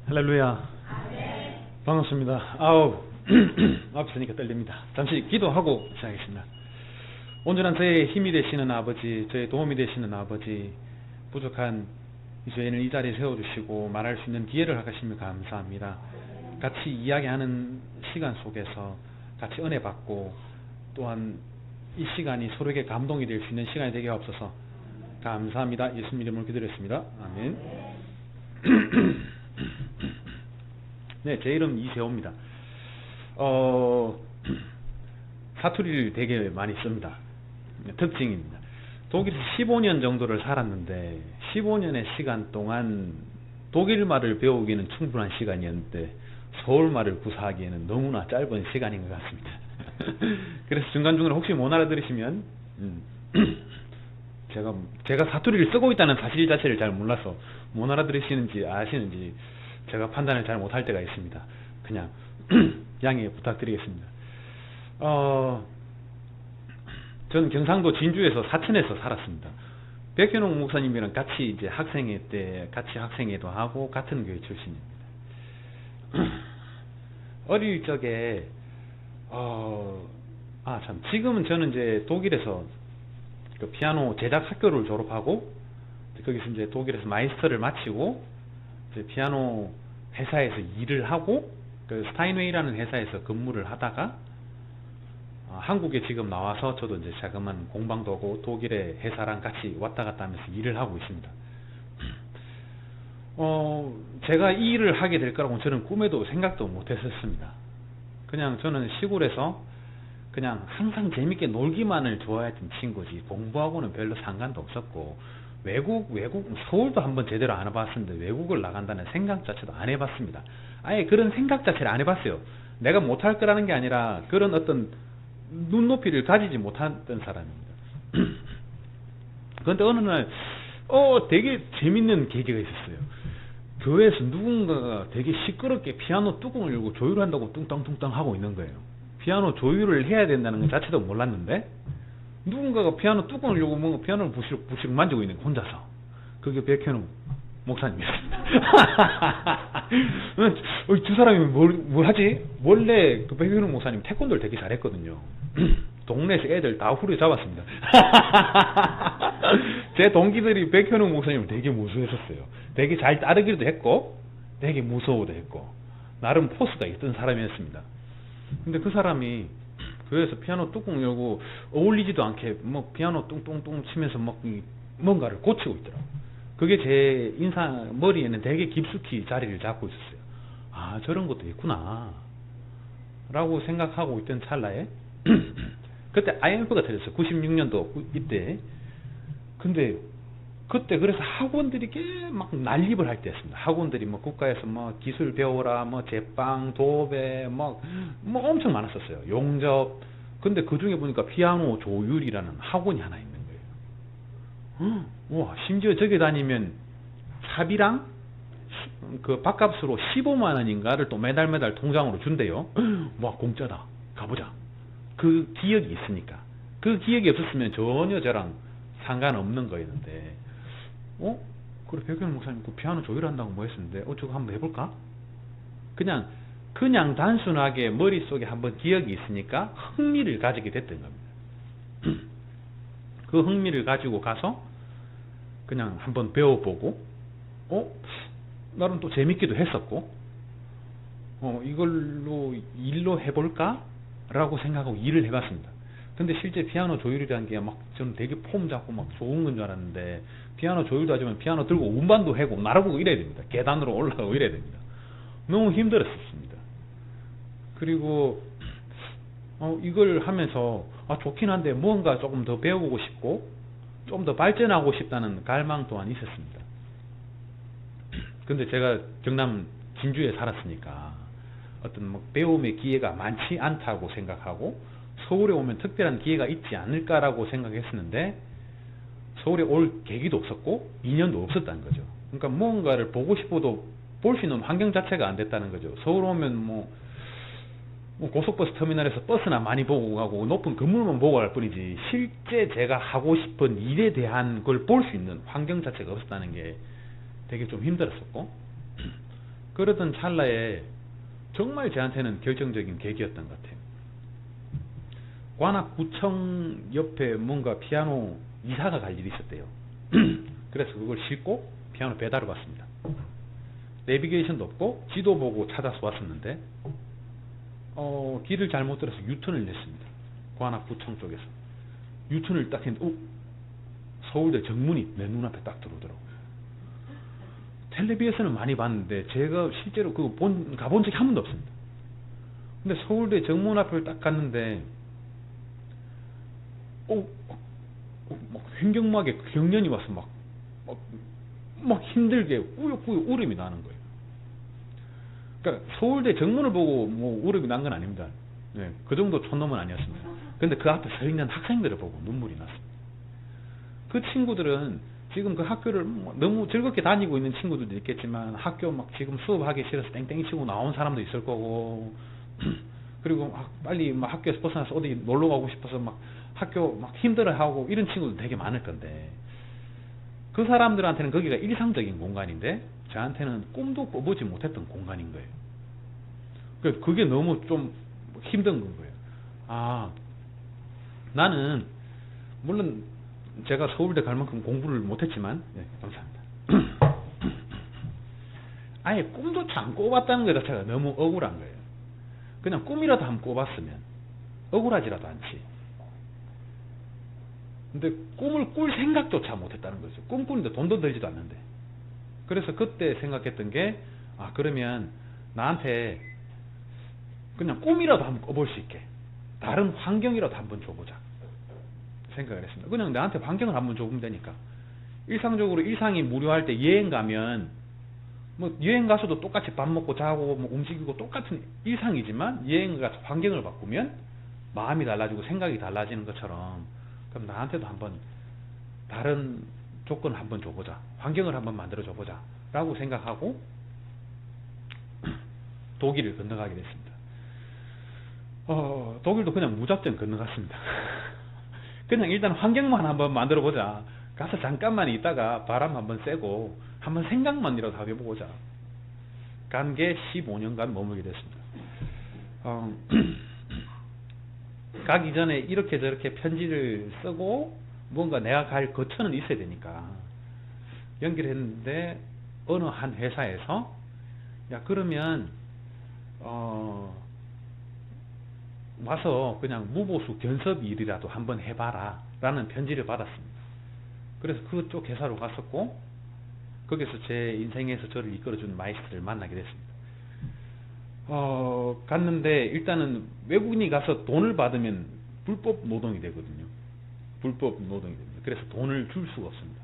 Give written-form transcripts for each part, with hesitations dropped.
할렐루야. 반갑습니다. 앞서니까 떨립니다. 잠시 기도하고 시작하겠습니다. 온전한 저의 힘이 되시는 아버지, 저의 도움이 되시는 아버지, 부족한 저희는 이 자리에 세워주시고 말할 수 있는 기회를 하시며 감사합니다. 같이 이야기하는 시간 속에서 같이 은혜 받고 또한 이 시간이 서로에게 감동이 될 수 있는 시간이 되게 하옵소서. 감사합니다. 예수님 이름으로 기도했습니다. 아멘. 네, 제 이름 이세호입니다. 사투리를 되게 많이 씁니다. 특징입니다. 독일에서 15년 정도를 살았는데 15년의 시간 동안 독일말을 배우기는 충분한 시간이었는데 서울말을 구사하기에는 너무나 짧은 시간인 것 같습니다. 그래서 중간중간 혹시 못 알아들으시면 제가 사투리를 쓰고 있다는 사실 자체를 잘 몰라서 못 알아들으시는지 아시는지 제가 판단을 잘 못할 때가 있습니다. 그냥 양해 부탁드리겠습니다. 저는 경상도 진주에서 사천에서 살았습니다. 백현옥 목사님이랑 같이 이제 학생회 때 같이 학생회도 하고 같은 교회 출신입니다. 어릴 적에 지금은 저는 이제 독일에서 그 피아노 제작 학교를 졸업하고 거기서 이제 독일에서 마이스터를 마치고 이제 피아노 회사에서 일을 하고 그 스타인웨이라는 회사에서 근무를 하다가 한국에 지금 나와서 저도 이제 자그마한 공방도 하고 독일의 회사랑 같이 왔다 갔다 하면서 일을 하고 있습니다. 제가 이 일을 하게 될 거라고 저는 꿈에도 생각도 못 했었습니다. 그냥 저는 시골에서 그냥 항상 재밌게 놀기만을 좋아했던 친구지 공부하고는 별로 상관도 없었고 외국 서울도 한번 제대로 안 해봤었는데 외국을 나간다는 생각 자체도 안 해봤습니다. 아예 그런 생각 자체를 안 해봤어요. 내가 못할 거라는 게 아니라 그런 어떤 눈높이를 가지지 못했던 사람입니다. 그런데 어느 날 되게 재밌는 계기가 있었어요. 교회에서 누군가가 되게 시끄럽게 피아노 뚜껑을 열고 조율한다고 뚱땅뚱땅 하고 있는 거예요. 피아노 조율을 해야 된다는 것 자체도 몰랐는데 누군가가 피아노 뚜껑을 열고 뭔가 피아노를 부시럭 만지고 있는 거예요. 혼자서. 그게 백현우 목사님이었습니다. 두 사람이 뭘 하지? 원래 그 백현우 목사님 태권도를 되게 잘했거든요. 동네에서 애들 다 후려잡았습니다. 제 동기들이 백현우 목사님을 되게 무서워했었어요. 되게 잘 따르기도 했고 되게 무서워도 했고 나름 포스가 있던 사람이었습니다. 근데 그 사람이 교회에서 피아노 뚜껑 열고 어울리지도 않게 뭐 피아노 뚱뚱뚱 치면서 뭔가를 고치고 있더라고요. 그게 제 머리에는 되게 깊숙이 자리를 잡고 있었어요. 아, 저런 것도 있구나 라고 생각하고 있던 찰나에 그때 IMF가 터졌어요. 96년도 이때. 근데 그때 그래서 학원들이 막 난립을 할 때였습니다. 학원들이 뭐 국가에서 뭐 기술 배워라, 뭐 제빵, 도배, 뭐 엄청 많았었어요. 용접. 근데 그 중에 보니까 피아노 조율이라는 학원이 하나 있는 거예요. 와, 심지어 저기 다니면 사비랑 그 밥값으로 15만 원인가를 또 매달 통장으로 준대요. 와, 공짜다. 가보자. 그 기억이 있으니까. 그 기억이 없었으면 전혀 저랑 상관없는 거였는데 그래, 백현 목사님 그 피아노 조율한다고 뭐 했었는데 저거 한번 해볼까? 그냥 단순하게 머릿속에 한번 기억이 있으니까 흥미를 가지게 됐던 겁니다. 그 흥미를 가지고 가서 그냥 한번 배워보고 나름 또 재밌기도 했었고 이걸로 일로 해볼까? 라고 생각하고 일을 해봤습니다. 근데 실제 피아노 조율이라는 게 막 저는 되게 폼 잡고 막 좋은 건 줄 알았는데 피아노 조율도 하지만 피아노 들고 음반도 해고 날아보고 이래야 됩니다. 계단으로 올라가고 이래야 됩니다. 너무 힘들었습니다. 그리고 이걸 하면서 좋긴 한데 뭔가 조금 더 배워보고 싶고 좀 더 발전하고 싶다는 갈망 또한 있었습니다. 근데 제가 경남 진주에 살았으니까 어떤 배움의 기회가 많지 않다고 생각하고 서울에 오면 특별한 기회가 있지 않을까라고 생각했었는데 서울에 올 계기도 없었고 인연도 없었다는 거죠. 그러니까 뭔가를 보고 싶어도 볼 수 있는 환경 자체가 안 됐다는 거죠. 서울 오면 고속버스 터미널에서 버스나 많이 보고 가고 높은 건물만 보고 갈 뿐이지 실제 제가 하고 싶은 일에 대한 걸 볼 수 있는 환경 자체가 없었다는 게 되게 좀 힘들었었고 그러던 찰나에 정말 저한테는 결정적인 계기였던 것 같아요. 관악구청 옆에 뭔가 피아노 이사가 갈 일이 있었대요. 그래서 그걸 싣고 피아노 배달을 왔습니다. 내비게이션도 없고 지도 보고 찾아서 왔었는데 길을 잘못 들어서 유턴을 냈습니다. 관악구청 쪽에서 유턴을 딱 했는데 서울대 정문이 내 눈앞에 딱 들어오더라고요. 텔레비에서는 많이 봤는데 제가 실제로 그거 가본 적이 한 번도 없습니다. 근데 서울대 정문 앞을 딱 갔는데 막 횡격막에 경련이 와서 막 힘들게 꾸역꾸역 울음이 나는 거예요. 그러니까 서울대 정문을 보고 뭐 울음이 난 건 아닙니다. 네, 그 정도 촌놈은 아니었습니다. 근데 그 앞에 서 있는 학생들을 보고 눈물이 났습니다. 그 친구들은 지금 그 학교를 너무 즐겁게 다니고 있는 친구들도 있겠지만 학교 막 지금 수업하기 싫어서 땡땡이 치고 나온 사람도 있을 거고 그리고 빨리 막 학교에서 벗어나서 어디 놀러 가고 싶어서 막 학교 막 힘들어하고 이런 친구도 되게 많을 건데 그 사람들한테는 거기가 일상적인 공간인데 저한테는 꿈도 꿔보지 못했던 공간인 거예요. 그게 너무 좀 힘든 건 거예요. 나는 물론 제가 서울대 갈 만큼 공부를 못했지만 감사합니다. 아예 꿈조차 안 꿔봤다는 것 자체가 너무 억울한 거예요. 그냥 꿈이라도 한번 꿔봤으면 억울하지라도 않지. 근데 꿈을 꿀 생각조차 못했다는 거죠. 꿈꾸는데 돈도 들지도 않는데. 그래서 그때 생각했던 게 그러면 나한테 그냥 꿈이라도 한번 꿔볼 수 있게 다른 환경이라도 한번 줘보자 생각을 했습니다. 그냥 나한테 환경을 한번 줘보면 되니까. 일상적으로 일상이 무료할 때 여행 가면 뭐 여행 가서도 똑같이 밥 먹고 자고 뭐 움직이고 똑같은 일상이지만 여행 가서 환경을 바꾸면 마음이 달라지고 생각이 달라지는 것처럼 그럼 나한테도 한번 다른 조건을 한번 줘보자, 환경을 한번 만들어 줘보자 라고 생각하고 독일을 건너가게 됐습니다. 독일도 그냥 무작정 건너갔습니다. 그냥 일단 환경만 한번 만들어 보자, 가서 잠깐만 있다가 바람 한번 쐬고 한번 생각만이라도 해보자. 간 게 15년간 머물게 됐습니다. 가기 전에 이렇게 저렇게 편지를 쓰고 뭔가 내가 갈 거처는 있어야 되니까 연기를 했는데 어느 한 회사에서 그러면 와서 그냥 무보수 견섭 일이라도 한번 해봐라 라는 편지를 받았습니다. 그래서 그쪽 회사로 갔었고 거기서 제 인생에서 저를 이끌어준 마이스트를 만나게 됐습니다. 갔는데 일단은 외국인이 가서 돈을 받으면 불법 노동이 되거든요. 불법 노동이 됩니다. 그래서 돈을 줄 수가 없습니다.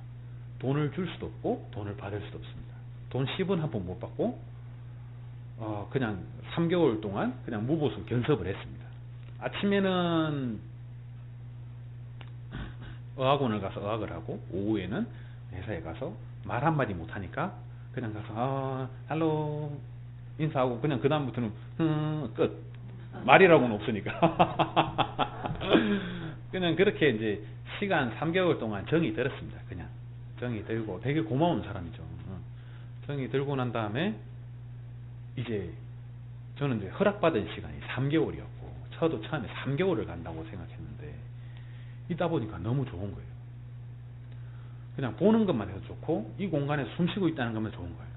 돈을 줄 수도 없고 돈을 받을 수도 없습니다. 돈 10원 한 번 못 받고 그냥 3개월 동안 그냥 무보수 견섭을 했습니다. 아침에는 어학원을 가서 어학을 하고 오후에는 회사에 가서 말 한마디 못하니까 그냥 가서 할로 인사하고 그냥 그 다음부터는 끝. 말이라고는 없으니까 그냥 그렇게 이제 시간 3개월 동안 정이 들었습니다. 그냥 정이 들고 되게 고마운 사람이죠. 정이 들고 난 다음에 이제 저는 이제 허락받은 시간이 3개월이었고 저도 처음에 3개월을 간다고 생각했는데 있다 보니까 너무 좋은 거예요. 그냥 보는 것만 해도 좋고 이 공간에 숨쉬고 있다는 것만 좋은 거예요.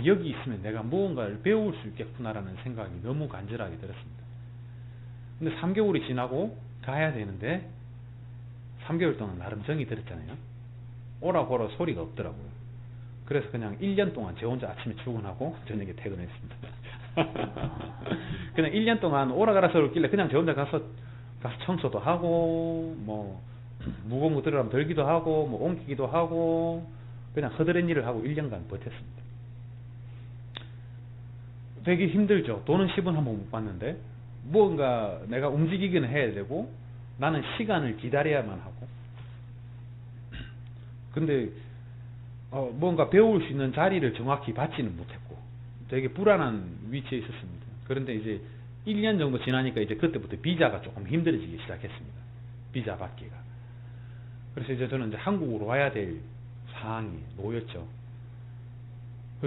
여기 있으면 내가 무언가를 배울 수 있겠구나라는 생각이 너무 간절하게 들었습니다. 근데 3개월이 지나고 가야 되는데 3개월 동안 나름 정이 들었잖아요. 오라고라 소리가 없더라고요. 그래서 그냥 1년 동안 제 혼자 아침에 출근하고 저녁에 퇴근했습니다. 그냥 1년 동안 오라가라 소리 없길래 그냥 저 혼자 가서 청소도 하고 뭐 무거운 거 들으라면 들기도 하고 뭐 옮기기도 하고 그냥 허드렛 일을 하고 1년간 버텼습니다. 되게 힘들죠. 돈은 10원 한 번 못 받는데 무언가 내가 움직이기는 해야 되고 나는 시간을 기다려야만 하고 근데 뭔가 배울 수 있는 자리를 정확히 받지는 못했고 되게 불안한 위치에 있었습니다. 그런데 이제 1년 정도 지나니까 이제 그때부터 비자가 조금 힘들어지기 시작했습니다. 비자 받기가. 그래서 이제 저는 이제 한국으로 와야 될 상황이 놓였죠.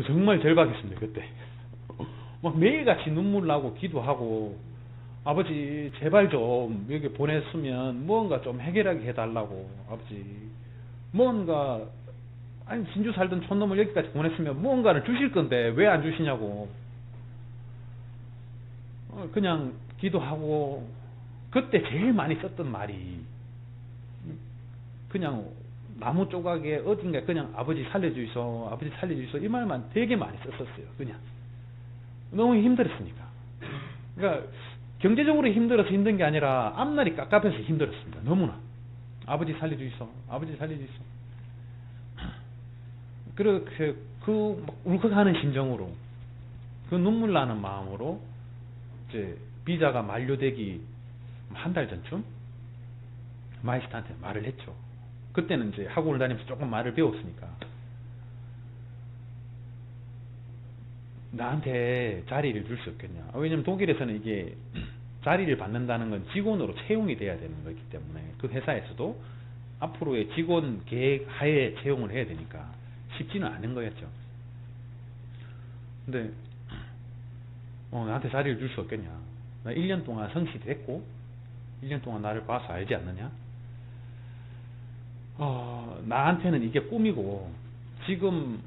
정말 절박했습니다. 그때. 막 매일같이 눈물 나고 기도하고 아버지 제발 좀 여기 보냈으면 뭔가 좀 해결하게 해달라고 아버지 뭔가 아니 진주 살던 촌놈을 여기까지 보냈으면 뭔가를 주실 건데 왜 안 주시냐고 그냥 기도하고 그때 제일 많이 썼던 말이 그냥 나무 조각에 어딘가 그냥 아버지 살려주이소 아버지 살려주이소 이 말만 되게 많이 썼었어요. 그냥 너무 힘들었으니까. 그러니까 경제적으로 힘들어서 힘든 게 아니라 앞날이 깝깝해서 힘들었습니다. 너무나 아버지 살려주이소 아버지 살려주이소 그렇게 그 막 울컥하는 심정으로 그 눈물 나는 마음으로 이제 비자가 만료되기 한 달 전쯤 마이스터한테 말을 했죠. 그때는 이제 학원을 다니면서 조금 말을 배웠으니까 나한테 자리를 줄 수 없겠냐. 왜냐면 독일에서는 이게 자리를 받는다는 건 직원으로 채용이 돼야 되는 거기 때문에 그 회사에서도 앞으로의 직원 계획 하에 채용을 해야 되니까 쉽지는 않은 거였죠. 근데 나한테 자리를 줄 수 없겠냐. 나 1년 동안 성실했고 1년 동안 나를 봐서 알지 않느냐. 나한테는 이게 꿈이고 지금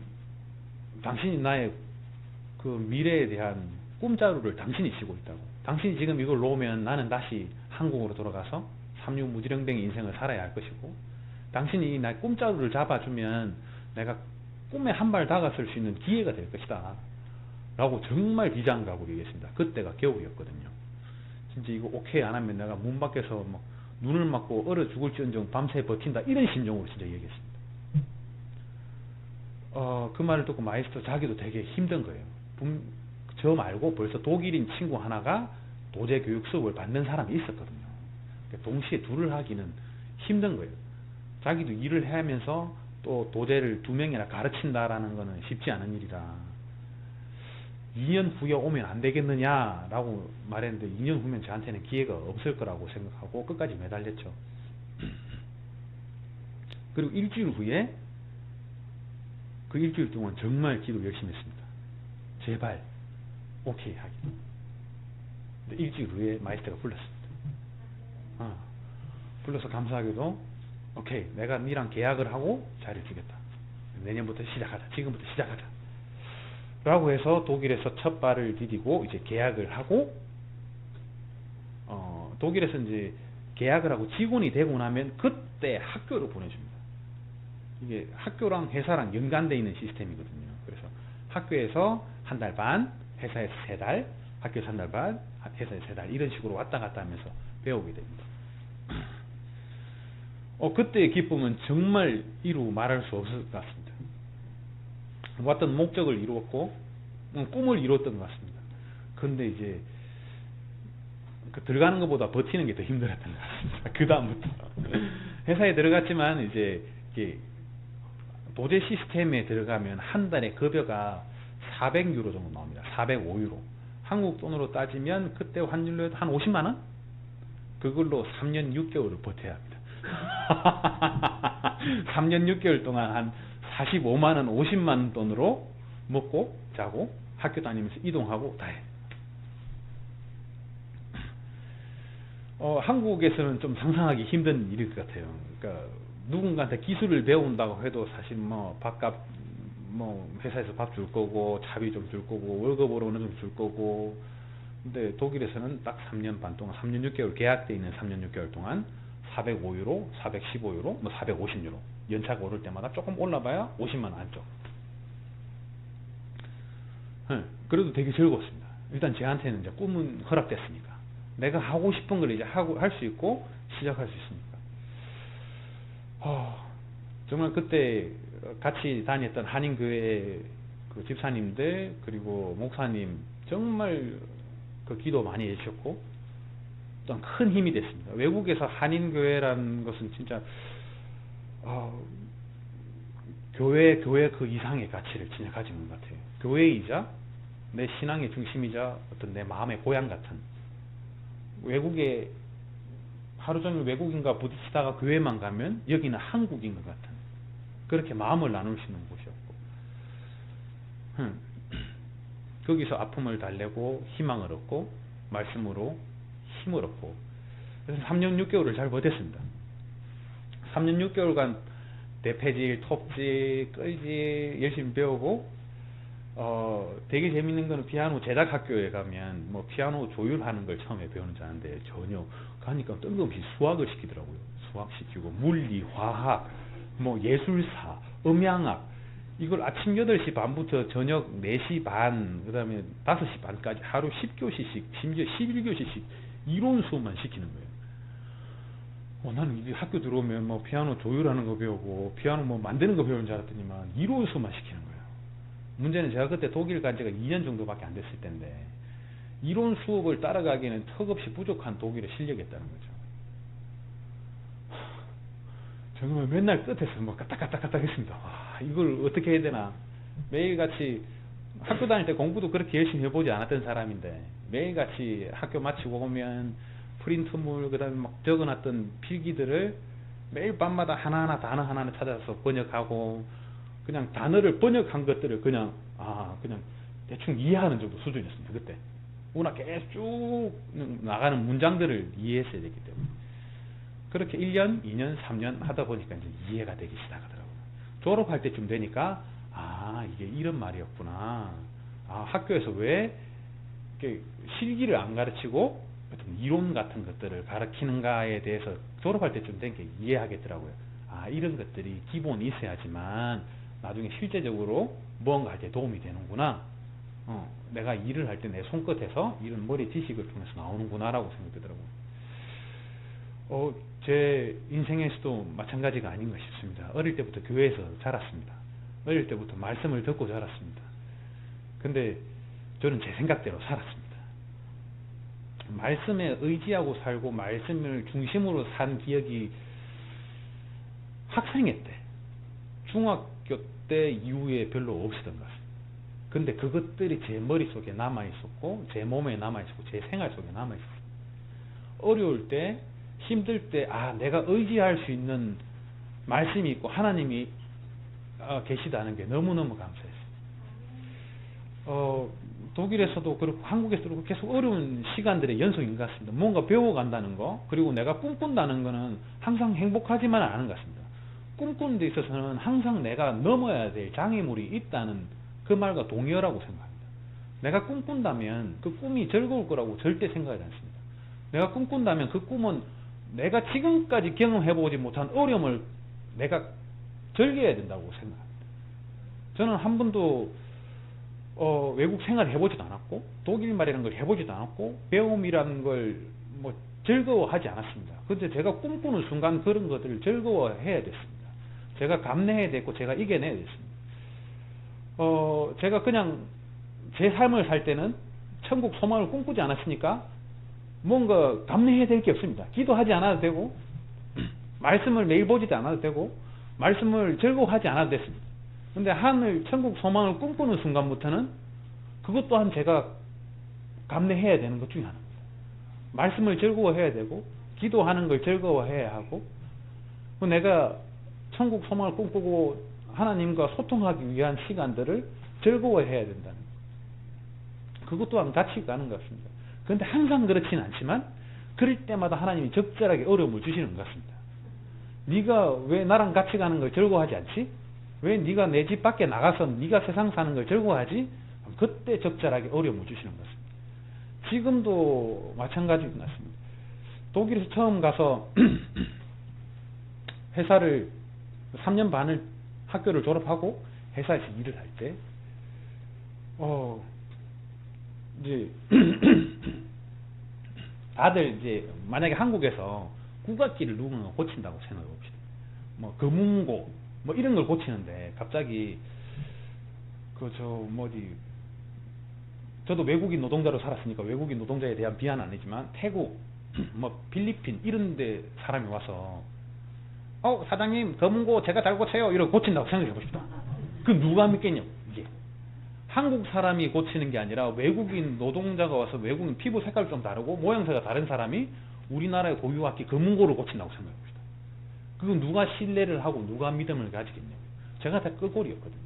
당신이 나의 그 미래에 대한 꿈자루를 당신이 쥐고 있다고. 당신이 지금 이걸 놓으면 나는 다시 한국으로 돌아가서 삼류 무지렁뱅이 인생을 살아야 할 것이고 당신이 나의 꿈자루를 잡아주면 내가 꿈에 한 발 다가설 수 있는 기회가 될 것이다 라고 정말 비장하고 얘기했습니다. 그때가 겨울이었거든요. 진짜 이거 오케이 안 하면 내가 문 밖에서 막 눈을 맞고 얼어 죽을지언정 밤새 버틴다 이런 심정으로 진짜 얘기했습니다. 그 말을 듣고 마이스터 자기도 되게 힘든 거예요. 저 말고 벌써 독일인 친구 하나가 도제 교육 수업을 받는 사람이 있었거든요. 동시에 둘을 하기는 힘든 거예요. 자기도 일을 하면서 또 도제를 2명이나 가르친다라는 거는 쉽지 않은 일이라 2년 후에 오면 안 되겠느냐라고 말했는데 2년 후면 저한테는 기회가 없을 거라고 생각하고 끝까지 매달렸죠. 그리고 일주일 후에 그 일주일 동안 정말 기도 열심히 했습니다. 제발 오케이 하기. 근데 일주일 후에 마이스터가 불렀습니다. 불러서 감사하게도 오케이 내가 니랑 계약을 하고 자리를 주겠다. 내년부터 시작하자. 지금부터 시작하자. 라고 해서 독일에서 첫 발을 디디고 이제 계약을 하고 독일에서 이제 계약을 하고 직원이 되고 나면 그때 학교로 보내줍니다. 이게 학교랑 회사랑 연관되어 있는 시스템이거든요. 그래서 학교에서 한 달 반, 회사에서 3달, 학교에서 한 달 반, 회사에서 3달 이런 식으로 왔다 갔다 하면서 배우게 됩니다. 그때의 기쁨은 정말 이루 말할 수 없을 것 같습니다. 왔던 목적을 이루었고 꿈을 이루었던 것 같습니다. 그런데 이제 들어가는 것보다 버티는 게 더 힘들었던 것 같습니다. 그 다음부터 회사에 들어갔지만 이제 도제 시스템에 들어가면 한 달에 급여가 400유로 정도 나옵니다. 405유로. 한국 돈으로 따지면 그때 환율로 해도 한 50만 원? 그걸로 3년 6개월을 버텨야 합니다. 3년 6개월 동안 한 45만 원, 50만 원 돈으로 먹고 자고 학교 다니면서 이동하고 다 해. 한국에서는 좀 상상하기 힘든 일일 것 같아요. 그러니까 누군가한테 기술을 배운다고 해도 사실 밥값 회사에서 밥 줄 거고 차비 좀 줄 거고 월급으로 어느 정도 줄 거고. 근데 독일에서는 딱 3년 반 동안 3년 6개월 계약돼 있는 3년 6개월 동안 405유로, 415유로, 450유로 연차가 오를 때마다 조금 올라봐야 50만 원 안쪽. 그래도 되게 즐거웠습니다. 일단 저한테는 이제 꿈은 허락됐으니까 내가 하고 싶은 걸 이제 할 수 있고 시작할 수 있으니까. 정말 그때 같이 다녔던 한인교회 그 집사님들 그리고 목사님 정말 그 기도 많이 해주셨고 또 큰 힘이 됐습니다. 외국에서 한인교회라는 것은 진짜 교회 그 이상의 가치를 진짜 가지고 있는 것 같아요. 교회이자 내 신앙의 중심이자 어떤 내 마음의 고향 같은. 외국에 하루 종일 외국인과 부딪히다가 교회만 가면 여기는 한국인 것 같은 그렇게 마음을 나눌 수 있는 곳이었고 거기서 아픔을 달래고 희망을 얻고 말씀으로 힘을 얻고, 그래서 3년 6개월을 잘 버텼습니다. 3년 6개월간 대패질, 톱질, 끌질 열심히 배우고, 되게 재밌는 거는 피아노 제작 학교에 가면 뭐 피아노 조율하는 걸 처음에 배우는 줄 아는데 전혀 가니까 뜬금없이 수학을 시키더라고요. 수학 시키고 물리, 화학, 뭐 예술사, 음향학, 이걸 아침 8시 반부터 저녁 4시 반, 그 다음에 5시 반까지 하루 10교시씩, 심지어 11교시씩 이론 수업만 시키는 거예요. 나는 이제 학교 들어오면 뭐 피아노 조율하는 거 배우고 피아노 뭐 만드는 거 배우는 줄 알았더니만 이론 수업만 시키는 거예요. 문제는 제가 그때 독일 간 지가 2년 정도밖에 안 됐을 때인데 이론 수업을 따라가기에는 턱없이 부족한 독일의 실력이었다는 거죠. 정말 맨날 끝에서 뭐 까딱까딱까딱 했습니다. 이걸 어떻게 해야 되나. 매일같이 학교 다닐 때 공부도 그렇게 열심히 해보지 않았던 사람인데 매일같이 학교 마치고 오면 프린트물, 그 다음에 막 적어놨던 필기들을 매일 밤마다 하나하나 단어 하나하나 찾아서 번역하고, 그냥 단어를 번역한 것들을 그냥 대충 이해하는 정도 수준이었습니다. 그때 워낙 계속 쭉 나가는 문장들을 이해했어야 됐기 때문에. 그렇게 1년, 2년, 3년 하다 보니까 이제 이해가 되기 시작하더라고요. 졸업할 때쯤 되니까 이게 이런 말이었구나. 학교에서 왜 이렇게 실기를 안 가르치고 어떤 이론 같은 것들을 가르치는가에 대해서 졸업할 때쯤 된 게 이해하겠더라고요. 이런 것들이 기본이 있어야지만 나중에 실제적으로 무언가 할 때 도움이 되는구나. 내가 일을 할 때 내 손끝에서 이런 머리 지식을 통해서 나오는구나 라고 생각되더라고요. 제 인생에서도 마찬가지가 아닌가 싶습니다. 어릴 때부터 교회에서 자랐습니다. 어릴 때부터 말씀을 듣고 자랐습니다. 근데 저는 제 생각대로 살았습니다. 말씀에 의지하고 살고 말씀을 중심으로 산 기억이 학생회 때, 중학교 때 이후에 별로 없었던 것 같습니다. 근데 그것들이 제 머릿속에 남아있었고 제 몸에 남아있었고 제 생활 속에 남아있었습니다. 어려울 때, 힘들 때 내가 의지할 수 있는 말씀이 있고 하나님이 계시다는 게 너무너무 감사했습니다. 독일에서도 그렇고 한국에서도 그렇고 계속 어려운 시간들의 연속인 것 같습니다. 뭔가 배워간다는 거, 그리고 내가 꿈꾼다는 거는 항상 행복하지만은 않은 것 같습니다. 꿈꾸는 데 있어서는 항상 내가 넘어야 될 장애물이 있다는 그 말과 동의어라고 생각합니다. 내가 꿈꾼다면 그 꿈이 즐거울 거라고 절대 생각하지 않습니다. 내가 꿈꾼다면 그 꿈은 내가 지금까지 경험해보지 못한 어려움을 내가 즐겨야 된다고 생각합니다. 저는 한 번도 외국 생활을 해보지도 않았고 독일 말이라는 걸 해보지도 않았고 배움이라는 걸 뭐 즐거워하지 않았습니다. 그런데 제가 꿈꾸는 순간 그런 것들을 즐거워해야 됐습니다. 제가 감내해야 됐고 제가 이겨내야 됐습니다. 제가 그냥 제 삶을 살 때는 천국 소망을 꿈꾸지 않았으니까 뭔가 감내해야 될 게 없습니다. 기도하지 않아도 되고 말씀을 매일 보지도 않아도 되고 말씀을 즐거워하지 않아도 됐습니다. 근데 하늘 천국 소망을 꿈꾸는 순간부터는 그것 또한 제가 감내해야 되는 것 중에 하나입니다. 말씀을 즐거워해야 되고 기도하는 걸 즐거워해야 하고 내가 천국 소망을 꿈꾸고 하나님과 소통하기 위한 시간들을 즐거워해야 된다는 것. 그것 또한 같이 가는 것 같습니다. 그런데 항상 그렇지는 않지만 그럴 때마다 하나님이 적절하게 어려움을 주시는 것 같습니다. 네가 왜 나랑 같이 가는 걸 즐거워하지 않지? 왜 네가 내 집 밖에 나가서 네가 세상 사는 걸 즐거워하지? 그때 적절하게 어려움을 주시는 것 같습니다. 지금도 마찬가지인 것 같습니다. 독일에서 처음 가서 회사를 3년 반을 학교를 졸업하고 회사에서 일을 할 때 이제 다들 이제 만약에 한국에서 국악기를 누군가 고친다고 생각해 봅시다. 뭐 금운고 뭐 이런 걸 고치는데 갑자기 저도 외국인 노동자로 살았으니까 외국인 노동자에 대한 비하는 아니지만 태국, 뭐 필리핀 이런 데 사람이 와서 사장님 금운고 제가 잘 고쳐요 이러고 고친다고 생각해 봅시다. 그 누가 믿겠냐고. 이게 한국 사람이 고치는 게 아니라 외국인 노동자가 와서 외국인 피부 색깔 좀 다르고 모양새가 다른 사람이 우리나라의 고유악기 금운고를 고친다고 생각해 봅시다. 그건 누가 신뢰를 하고 누가 믿음을 가지겠냐고. 제가 다 끄골이었거든요.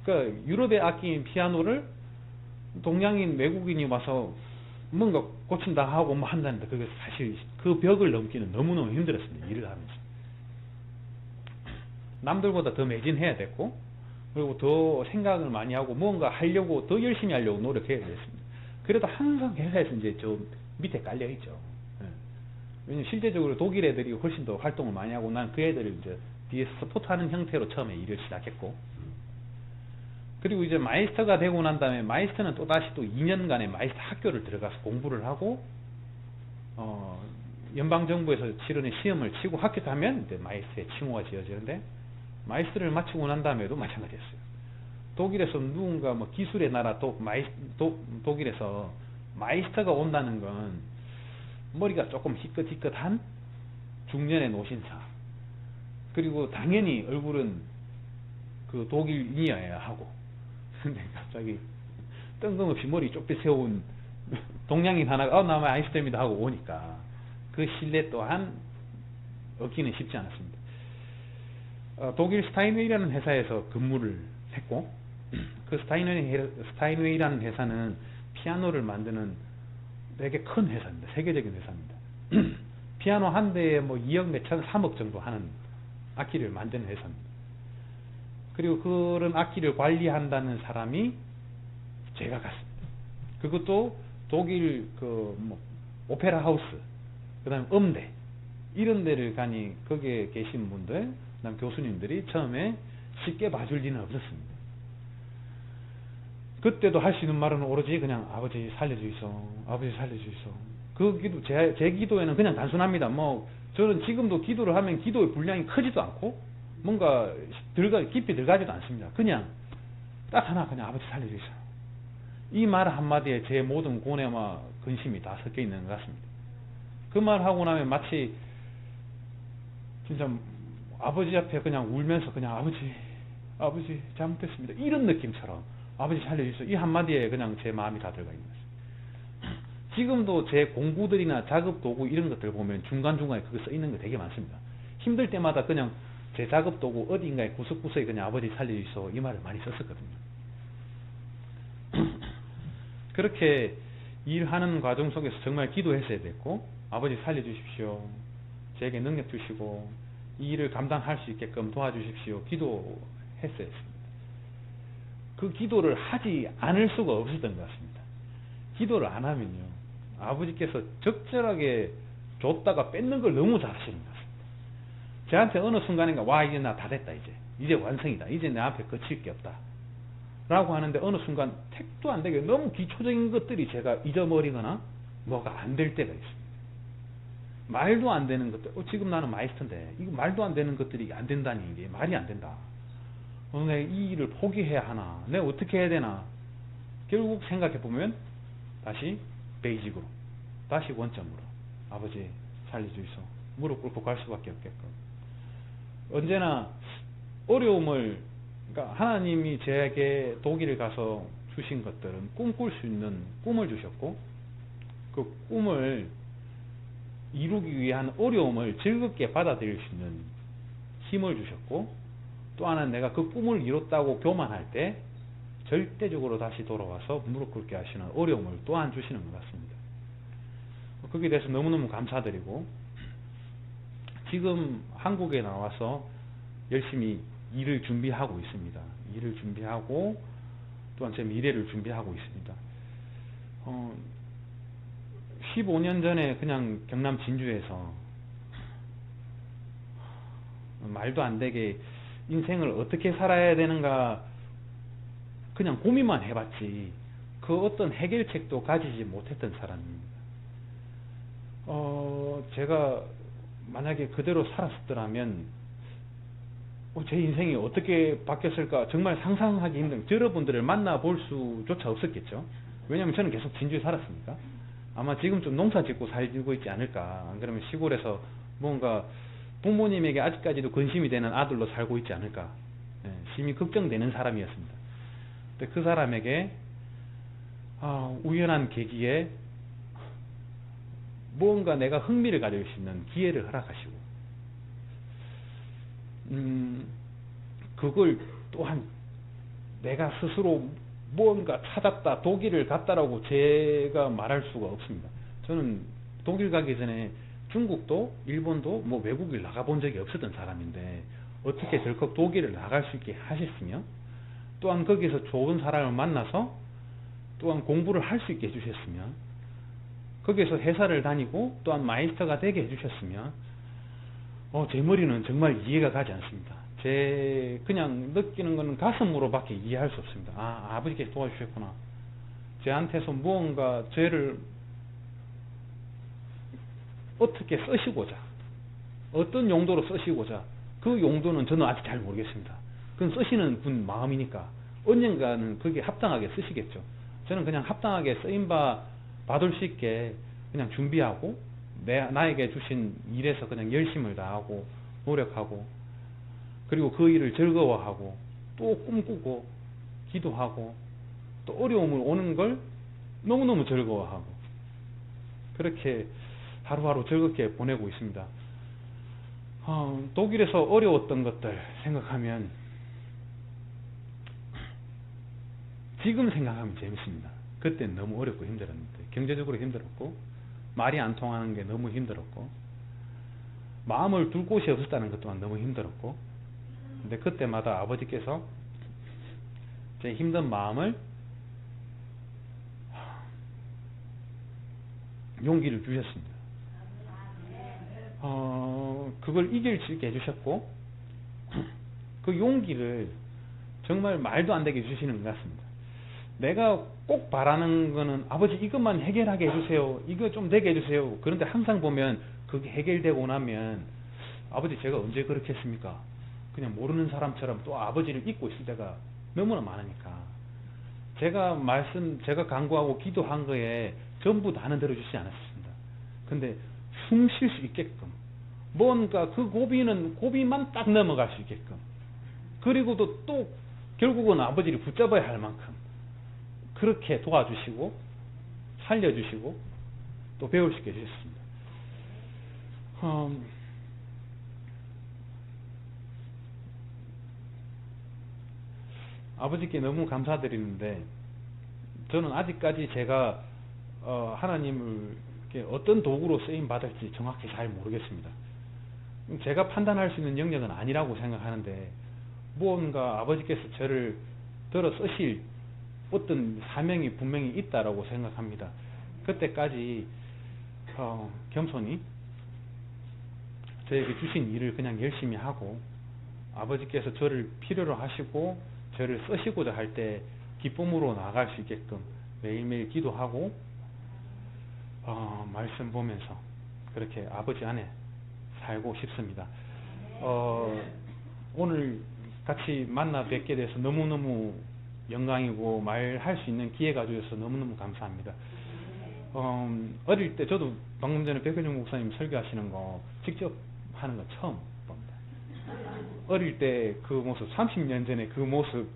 그러니까 유럽의 악기인 피아노를 동양인 외국인이 와서 뭔가 고친다 하고 뭐 한다는데 그게 사실 그 벽을 넘기는 너무너무 힘들었습니다. 일을 하면서. 남들보다 더 매진해야 됐고, 그리고 더 생각을 많이 하고 뭔가 하려고 더 열심히 하려고 노력해야 됐습니다. 그래도 항상 회사에서 이제 좀 밑에 깔려 있죠. 왜냐면 실제적으로 독일 애들이 훨씬 더 활동을 많이 하고 난 그 애들을 이제 뒤에 서포트하는 형태로 처음에 일을 시작했고, 그리고 이제 마이스터가 되고 난 다음에 마이스터는 또 다시 또 2년간의 마이스터 학교를 들어가서 공부를 하고 연방정부에서 치르는 시험을 치고 합격하면 이제 마이스터의 칭호가 지어지는데, 마이스터를 마치고 난 다음에도 마찬가지였어요. 독일에서 누군가 뭐 기술의 나라 독일에서 마이스터가 온다는 건 머리가 조금 희끗희끗한 중년의 노신사, 그리고 당연히 얼굴은 그 독일인이어야 하고, 근데 갑자기 뜬금없이 머리 쪽비 세운 동양인 하나가 나 마이스터입니다 하고 오니까 그 신뢰 또한 얻기는 쉽지 않았습니다. 독일 스타인웨이라는 회사에서 근무를 했고, 그 스타인웨이라는 회사는 피아노를 만드는 되게 큰 회사입니다. 세계적인 회사입니다. 피아노 한 대에 뭐 2억 몇천 3억 정도 하는 악기를 만드는 회사입니다. 그리고 그런 악기를 관리한다는 사람이 제가 갔습니다. 그것도 독일 그 뭐 오페라 하우스, 그 다음에 음대 이런 데를 가니 거기에 계신 분들, 그 다음 교수님들이 처음에 쉽게 봐줄 리는 없었습니다. 그때도 할 수 있는 말은 오로지 그냥 아버지 살려주이소, 아버지 살려주이소. 그 기도, 제 기도에는 그냥 단순합니다. 뭐 저는 지금도 기도를 하면 기도의 분량이 크지도 않고 뭔가 깊이 들어가지도 않습니다. 그냥 딱 하나, 그냥 아버지 살려주이소. 이 말 한마디에 제 모든 고뇌와 근심이 다 섞여 있는 것 같습니다. 그 말 하고 나면 마치 진짜 아버지 앞에 그냥 울면서 그냥 아버지 잘못했습니다 이런 느낌처럼 아버지 살려주세요 이 한마디에 그냥 제 마음이 다 들어가 있는 거죠. 지금도 제 공부들이나 작업 도구 이런 것들 보면 중간중간에 그거 써 있는 거 되게 많습니다. 힘들 때마다 그냥 제 작업 도구 어딘가에 구석구석에 그냥 아버지 살려주세요 이 말을 많이 썼었거든요. 그렇게 일하는 과정 속에서 정말 기도했어야 됐고, 아버지 살려주십시오, 제게 능력 주시고 이 일을 감당할 수 있게끔 도와주십시오 기도했어야 했습니다. 그 기도를 하지 않을 수가 없었던 것 같습니다. 기도를 안 하면요, 아버지께서 적절하게 줬다가 뺏는 걸 너무 잘하시는 것 같습니다. 저한테 어느 순간인가 와 이제 나 다 됐다, 이제 완성이다, 이제 내 앞에 거칠 게 없다 라고 하는데, 어느 순간 택도 안 되게 너무 기초적인 것들이 제가 잊어버리거나 뭐가 안 될 때가 있습니다. 말도 안 되는 것들, 지금 나는 마이스터인데 이거 말도 안 되는 것들이 안 된다니, 이게 말이 안 된다. 내가 이 일을 포기해야 하나, 내가 어떻게 해야 되나. 결국 생각해 보면 다시 베이직으로, 다시 원점으로 아버지 살려주이소 무릎 꿇고 갈 수밖에 없게끔. 언제나 어려움을, 그러니까 하나님이 제게 독일에 가서 주신 것들은 꿈꿀 수 있는 꿈을 주셨고, 그 꿈을 이루기 위한 어려움을 즐겁게 받아들일 수 있는 힘을 주셨고, 또 하나는 내가 그 꿈을 이뤘다고 교만할 때 절대적으로 다시 돌아와서 무릎 꿇게 하시는 어려움을 또한 주시는 것 같습니다. 거기에 대해서 너무너무 감사드리고, 지금 한국에 나와서 열심히 일을 준비하고 있습니다. 일을 준비하고 또한 제 미래를 준비하고 있습니다. 15년 전에 그냥 경남 진주에서 말도 안 되게 인생을 어떻게 살아야 되는가 그냥 고민만 해봤지 그 어떤 해결책도 가지지 못했던 사람입니다. 제가 만약에 그대로 살았더라면 제 인생이 어떻게 바뀌었을까 정말 상상하기 힘든, 여러분들을 만나볼 수조차 없었겠죠. 왜냐하면 저는 계속 진주에 살았으니까. 아마 지금 좀 농사 짓고 살고 있지 않을까, 안 그러면 시골에서 뭔가 부모님에게 아직까지도 근심이 되는 아들로 살고 있지 않을까, 심히 걱정되는 사람이었습니다. 근데 그 사람에게 우연한 계기에 무언가 내가 흥미를 가질 수 있는 기회를 허락하시고, 그걸 또한 내가 스스로 뭔가 찾았다, 독일을 갔다라고 제가 말할 수가 없습니다. 저는 독일 가기 전에 중국도 일본도 뭐 외국을 나가본 적이 없었던 사람인데 어떻게 덜컥 독일을 나갈 수 있게 하셨으며, 또한 거기서 좋은 사람을 만나서 또한 공부를 할 수 있게 해주셨으며, 거기에서 회사를 다니고 또한 마이스터가 되게 해주셨으며, 제 머리는 정말 이해가 가지 않습니다. 제 그냥 느끼는 거는 가슴으로밖에 이해할 수 없습니다. 아버지께서 도와주셨구나. 제한테서 무언가 저를 어떻게 쓰시고자, 어떤 용도로 쓰시고자, 그 용도는 저는 아직 잘 모르겠습니다. 그건 쓰시는 분 마음이니까 언젠가는 그게 합당하게 쓰시겠죠. 저는 그냥 합당하게 쓰임바 받을 수 있게 그냥 준비하고 나에게 주신 일에서 그냥 열심을 다하고 노력하고, 그리고 그 일을 즐거워하고 또 꿈꾸고 기도하고 또 어려움을 오는 걸 너무너무 즐거워하고, 그렇게 하루하루 즐겁게 보내고 있습니다. 독일에서 어려웠던 것들 생각하면 지금 생각하면 재밌습니다. 그때는 너무 어렵고 힘들었는데, 경제적으로 힘들었고 말이 안 통하는 게 너무 힘들었고 마음을 둘 곳이 없었다는 것 또한 너무 힘들었고, 근데 그때마다 아버지께서 제 힘든 마음을 용기를 주셨습니다. 그걸 이길 수 있게 해주셨고, 그 용기를 정말 말도 안 되게 주시는 것 같습니다. 내가 꼭 바라는 거는 아버지 이것만 해결하게 해주세요, 이거 좀 되게 해주세요. 그런데 항상 보면 그게 해결되고 나면 아버지 제가 언제 그렇게 했습니까? 그냥 모르는 사람처럼 또 아버지를 잊고 있을 때가 너무나 많으니까, 제가 간구하고 기도한 거에 전부 다는 들어주지 않았습니다. 근데 숨 쉴 수 있게끔, 뭔가 그 고비만 딱 넘어갈 수 있게끔, 그리고도 또 결국은 아버지를 붙잡아야 할 만큼 그렇게 도와주시고 살려주시고 또 배울 수 있게 해주셨습니다. 아버지께 너무 감사드리는데, 저는 아직까지 제가 하나님을 어떤 도구로 쓰임 받을지 정확히 잘 모르겠습니다. 제가 판단할 수 있는 영역은 아니라고 생각하는데, 무언가 아버지께서 저를 들어 쓰실 어떤 사명이 분명히 있다라고 생각합니다. 그때까지 겸손히 저에게 주신 일을 그냥 열심히 하고, 아버지께서 저를 필요로 하시고 저를 쓰시고자 할 때 기쁨으로 나아갈 수 있게끔 매일매일 기도하고 말씀 보면서 그렇게 아버지 안에 살고 싶습니다. 오늘 같이 만나 뵙게 돼서 너무너무 영광이고 말할 수 있는 기회가 주셔서 너무너무 감사합니다. 어릴 때 저도 방금 전에 백현종 목사님 설교하시는 거 직접 하는 거 처음 봅니다. 어릴 때 그 모습, 30년 전에 그 모습,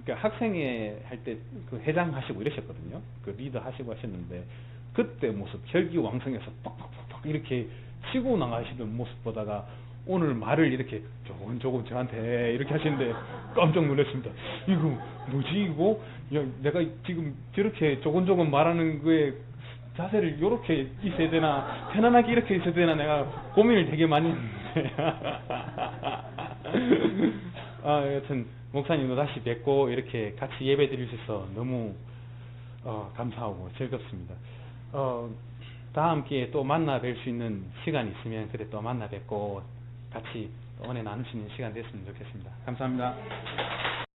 그러니까 학생회 할 때 그 회장 하시고 이러셨거든요. 그 리더 하시고 하셨는데, 그때 모습 혈기왕성해서 빡빡빡빡 이렇게 치고 나가시던 모습 보다가 오늘 말을 이렇게 조곤조곤 저한테 이렇게 하시는데 깜짝 놀랐습니다. 이거 뭐지 이거? 야, 내가 지금 저렇게 조곤조곤 말하는 거에 자세를 이렇게 있어야 되나, 편안하게 이렇게 있어야 되나, 내가 고민을 되게 많이 했는데 여튼 목사님도 다시 뵙고 이렇게 같이 예배 드릴 수 있어서 너무 감사하고 즐겁습니다. 다음 기회에 또 만나 뵐 수 있는 시간이 있으면 그때 또 만나 뵙고 같이 은혜 나눌 수 있는 시간 됐으면 좋겠습니다. 감사합니다.